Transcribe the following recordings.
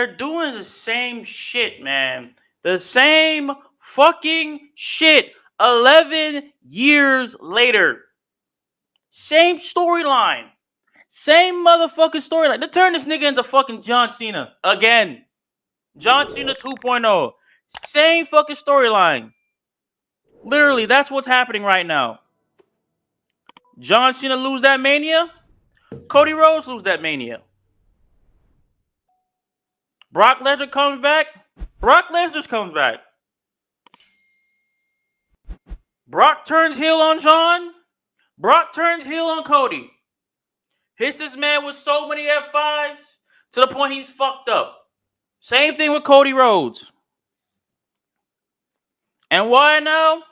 they're doing the same shit, man. The same fucking shit. 11 years later. Same storyline. Same motherfucking storyline. They turn this nigga into fucking John Cena again. John Cena 2.0. Same fucking storyline. Literally, that's what's happening right now. John Cena lose that Mania. Cody Rhodes lose that Mania. Brock Lesnar comes back. Brock Lesnar comes back. Brock turns heel on John. Brock turns heel on Cody. Hits this man with so many F5s to the point he's fucked up. Same thing with Cody Rhodes. And why now?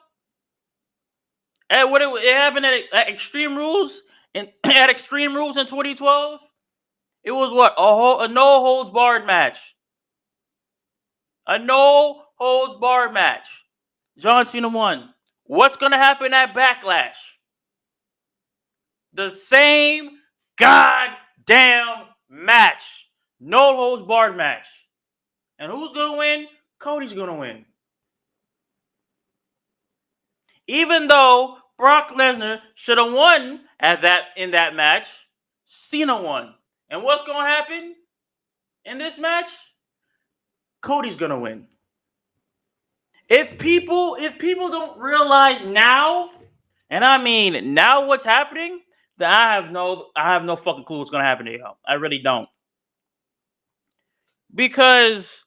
It happened at Extreme Rules and at Extreme Rules in 2012. It was what? A no holds barred match. A no holds barred match. John Cena won. What's gonna happen at Backlash? The same goddamn match. No holds barred match. And who's gonna win? Cody's gonna win. Even though Brock Lesnar should have won in that match, Cena won. And what's gonna happen in this match? Cody's gonna win. If people don't realize now, and I mean now what's happening, then I have no fucking clue what's gonna happen to y'all. I really don't. Because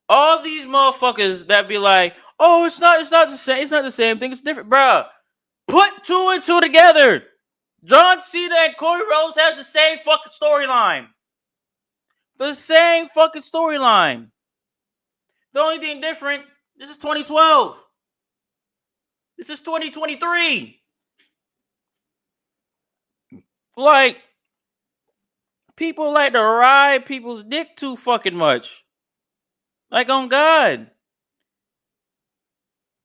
all these motherfuckers that be like, oh, it's not the same thing, it's different, bruh. Put two and two together. John Cena and Cody Rhodes has the same fucking storyline. The same fucking storyline. The only thing different, this is 2012. This is 2023. Like, people like to ride people's dick too fucking much. Like, on God.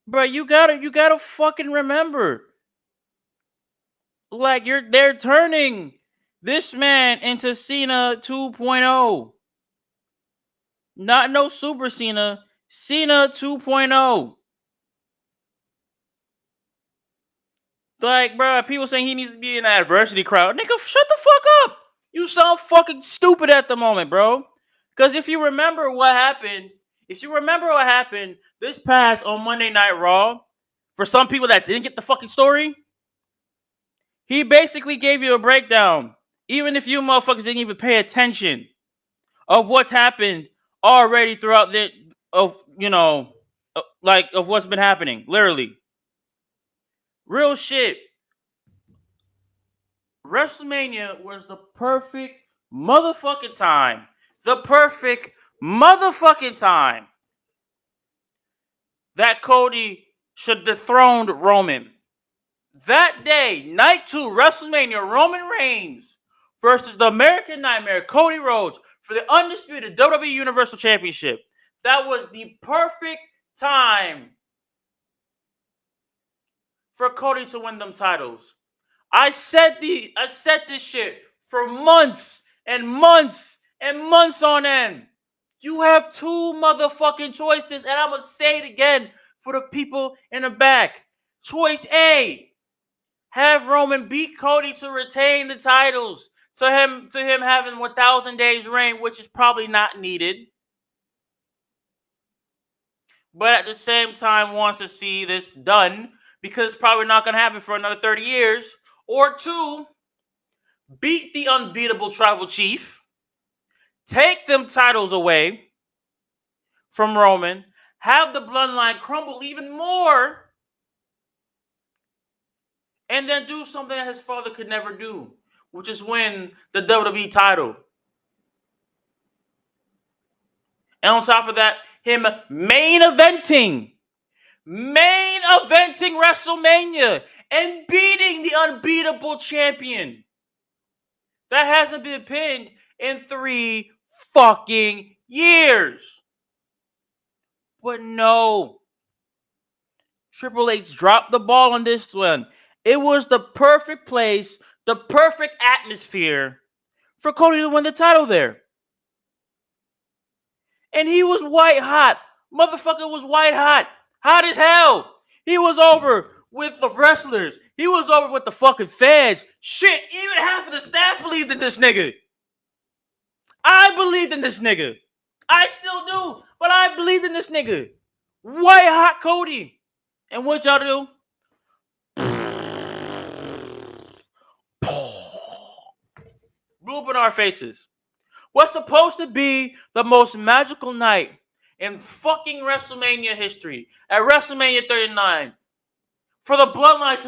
Bro, you gotta fucking remember. Like, they're turning this man into Cena 2.0. Not no Super Cena. Cena 2.0. Like, bro, people saying he needs to be in the adversity crowd. Nigga, shut the fuck up. You sound fucking stupid at the moment, bro. Because if you remember what happened this past on Monday Night Raw, for some people that didn't get the fucking story, he basically gave you a breakdown, even if you motherfuckers didn't even pay attention, of what's happened already throughout of what's been happening, literally. Real shit. WrestleMania was the perfect motherfucking time. The perfect motherfucking time that Cody should dethrone Roman. That day, night 2, WrestleMania, Roman Reigns versus the American Nightmare, Cody Rhodes, for the undisputed WWE Universal Championship. That was the perfect time for Cody to win them titles. I said this shit for months and months and months on end. You have two motherfucking choices, and I'm gonna say it again for the people in the back. Choice A: have Roman beat Cody to retain the titles. To him having 1,000 days reign, which is probably not needed. But at the same time wants to see this done because it's probably not going to happen for another 30 years. Or 2, beat the unbeatable Tribal Chief. Take them titles away from Roman. Have the bloodline crumble even more. And then do something that his father could never do, which is win the WWE title. And on top of that, him main eventing WrestleMania and beating the unbeatable champion that hasn't been pinned in 3 fucking years. But no, Triple H dropped the ball on this one. It was the perfect place, the perfect atmosphere for Cody to win the title there. And he was white hot. Motherfucker was white hot. Hot as hell. He was over with the wrestlers. He was over with the fucking feds. Shit, even half of the staff believed in this nigga. I believed in this nigga. I still do, but I believed in this nigga. White hot Cody. And what y'all do? Blew up in our faces. What's supposed to be the most magical night in fucking WrestleMania history at WrestleMania 39 for the bloodline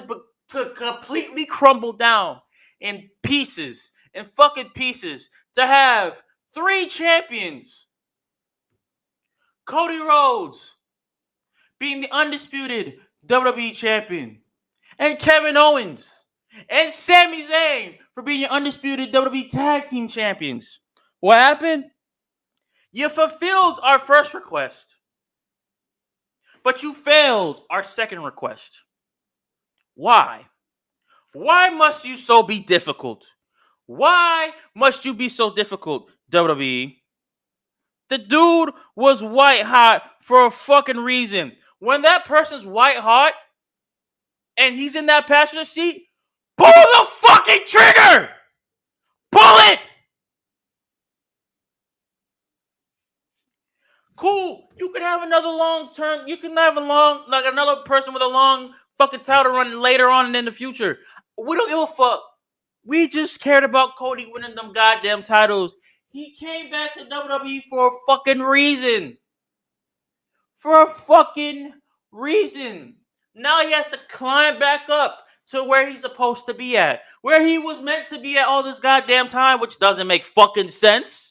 to completely crumble down in pieces, in fucking pieces, to have 3 champions. Cody Rhodes being the undisputed WWE champion, and Kevin Owens and Sami Zayn for being your undisputed WWE tag team champions. What happened? You fulfilled our first request, but you failed our second request. Why? Why must you so be difficult? Why must you be so difficult, WWE? The dude was white hot for a fucking reason. When that person's white hot and he's in that passenger seat, pull the fucking trigger! Pull it! Cool. You could have another long term. You can have another person with a long fucking title run later on in the future. We don't give a fuck. We just cared about Cody winning them goddamn titles. He came back to WWE for a fucking reason. For a fucking reason. Now he has to climb back up to where he's supposed to be at. Where he was meant to be at all this goddamn time, which doesn't make fucking sense.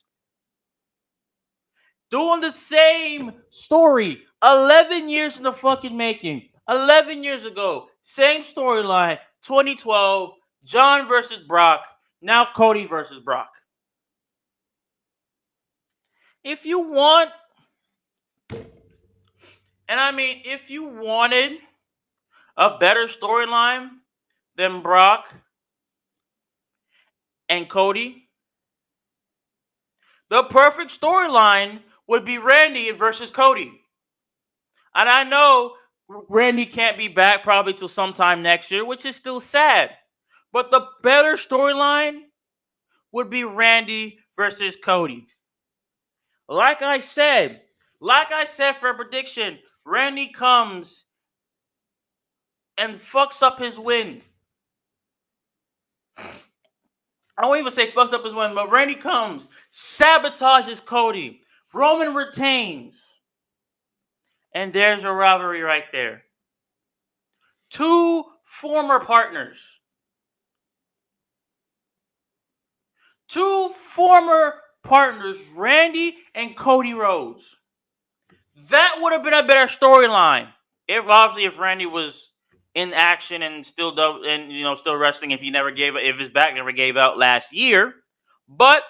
Doing the same story. 11 years in the fucking making. 11 years ago. Same storyline. 2012. John versus Brock. Now Cody versus Brock. If you want... And I mean, if you wanted a better storyline than Brock and Cody, the perfect storyline would be Randy versus Cody. And I know Randy can't be back probably till sometime next year, which is still sad. But the better storyline would be Randy versus Cody. Like I said for a prediction, Randy comes and fucks up his win. I won't even say fucks up his win, but Randy comes, sabotages Cody. Roman retains. And there's a rivalry right there. 2 former partners. 2 former partners, Randy and Cody Rhodes. That would have been a better storyline. If Randy was in action and still wrestling, if his back never gave out last year. But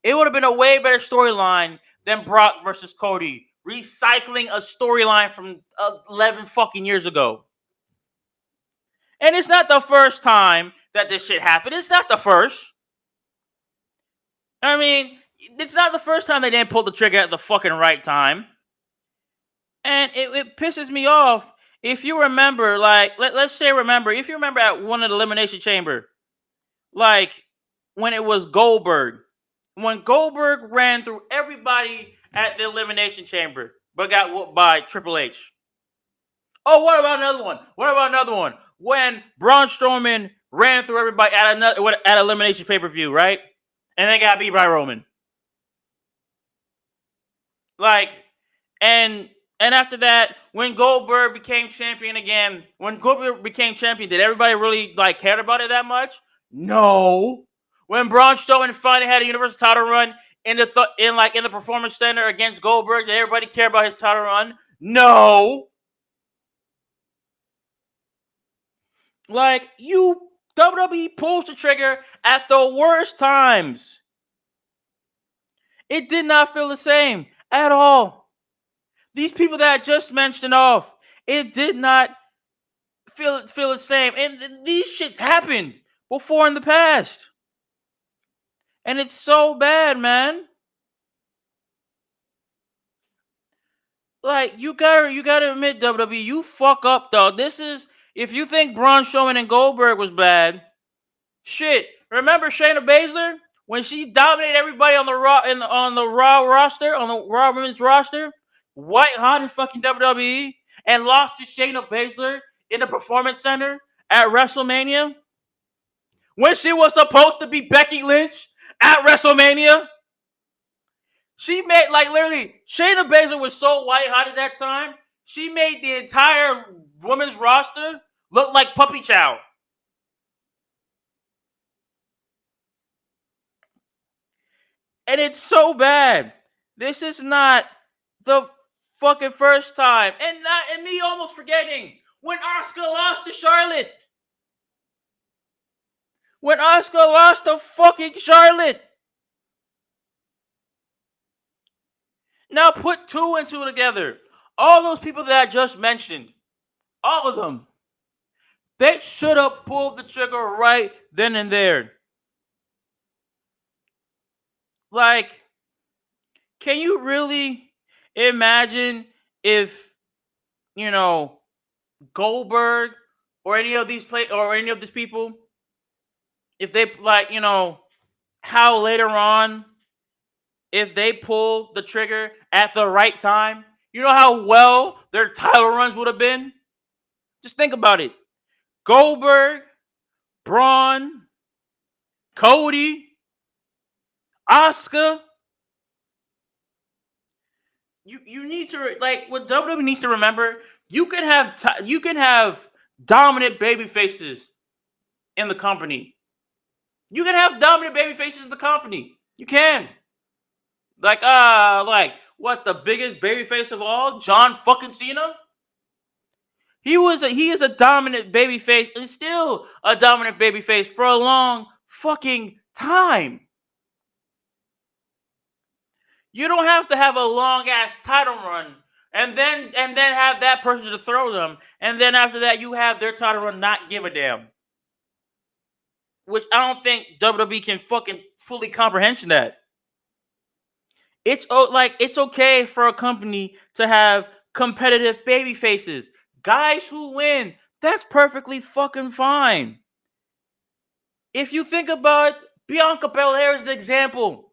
it would have been a way better storyline than Brock versus Cody, recycling a storyline from 11 fucking years ago. And it's not the first time that this shit happened. It's not the first. I mean, it's not the first time they didn't pull the trigger at the fucking right time. And it pisses me off. If you remember, if you remember at one of the Elimination Chamber, like when it was Goldberg. When Goldberg ran through everybody at the Elimination Chamber, but got whooped by Triple H. Oh, what about another one? When Braun Strowman ran through everybody at Elimination pay-per-view, right? And then got beat by Roman. And after that, when Goldberg became champion again, did everybody really cared about it that much? No. When Braun Strowman finally had a Universal title run in the Performance Center against Goldberg, did everybody care about his title run? No. WWE pulls the trigger at the worst times. It did not feel the same at all. These people that I just mentioned off, it did not feel the same. And these shits happened before in the past. And it's so bad, man. Like you gotta admit, WWE, you fuck up though. This is if you think Braun Strowman and Goldberg was bad, shit. Remember Shayna Baszler when she dominated everybody on the on the Raw roster, on the Raw Women's roster, white hot in fucking WWE, and lost to Shayna Baszler in the Performance Center at WrestleMania when she was supposed to be Becky Lynch at WrestleMania. She made like literally Shayna Baszler was so white hot at that time. She made the entire women's roster look like puppy chow. And it's so bad. This is not the fucking first time. And me almost forgetting when Asuka lost to Charlotte. When Asuka lost to fucking Charlotte. Now put two and two together. All those people that I just mentioned, all of them, they should have pulled the trigger right then and there. Like, can you really imagine if, you know, Goldberg or any of these people, if they like, how later on, if they pull the trigger at the right time, you know how well their title runs would have been? Just think about it. Goldberg, Braun, Cody, Asuka. You need to like what WWE needs to remember. You can have dominant baby faces in the company. You can have dominant baby faces in the company. You can. Like what the biggest baby face of all, John fucking Cena. He is a dominant baby face and still a dominant baby face for a long fucking time. You don't have to have a long ass title run and then have that person to throw them, and then after that you have their title run not give a damn. Which I don't think WWE can fucking fully comprehend that. It's okay for a company to have competitive baby faces, guys who win. That's perfectly fucking fine. If you think about Bianca Belair as an example,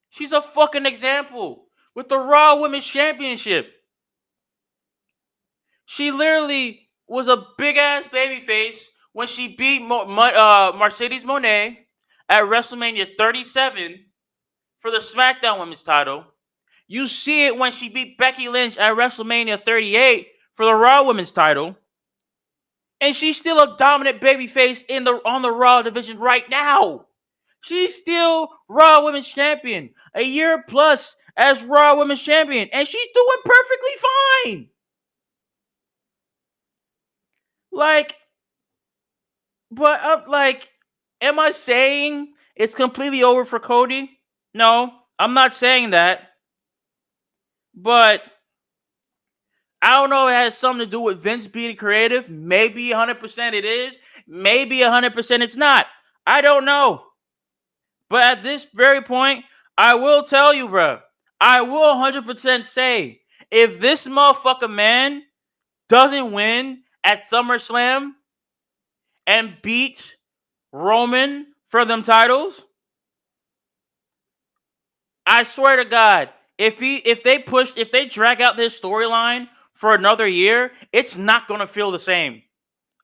she's a fucking example with the Raw Women's Championship. She literally was a big ass baby face when she beat Mercedes Moné at WrestleMania 37 for the SmackDown Women's title. You see it when she beat Becky Lynch at WrestleMania 38 for the Raw Women's title. And she's still a dominant babyface on the Raw division right now. She's still Raw Women's Champion. A year plus as Raw Women's Champion. And she's doing perfectly fine. Like, am I saying it's completely over for Cody? No, I'm not saying that. But I don't know if it has something to do with Vince being creative. Maybe 100% it is. Maybe 100% it's not. I don't know. But at this very point, I will tell you, bro. I will 100% say if this motherfucker man doesn't win at SummerSlam and beat Roman for them titles, I swear to God, if they drag out this storyline for another year, it's not gonna feel the same.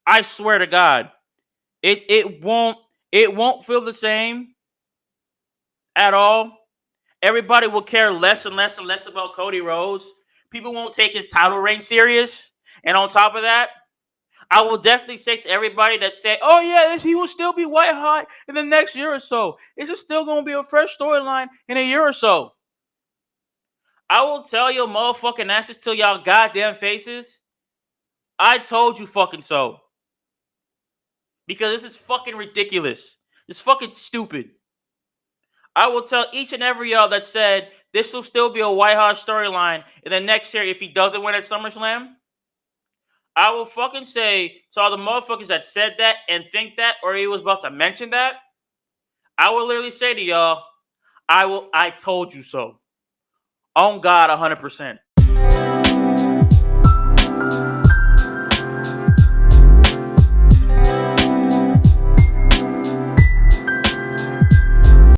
I swear to God, it won't feel the same at all. Everybody will care less and less and less about Cody Rhodes. People won't take his title reign serious. And on top of that, I will definitely say to everybody that say, "Oh yeah, he will still be white hot in the next year or so. It's just still gonna be a fresh storyline in a year or so." I will tell your motherfucking asses till y'all goddamn faces. I told you fucking so. Because this is fucking ridiculous. It's fucking stupid. I will tell each and every y'all that said this will still be a white hot storyline in the next year if he doesn't win at SummerSlam. I will fucking say to all the motherfuckers that said that and think that, or he was about to mention that, I will literally say to y'all, I told you so. On God, 100%.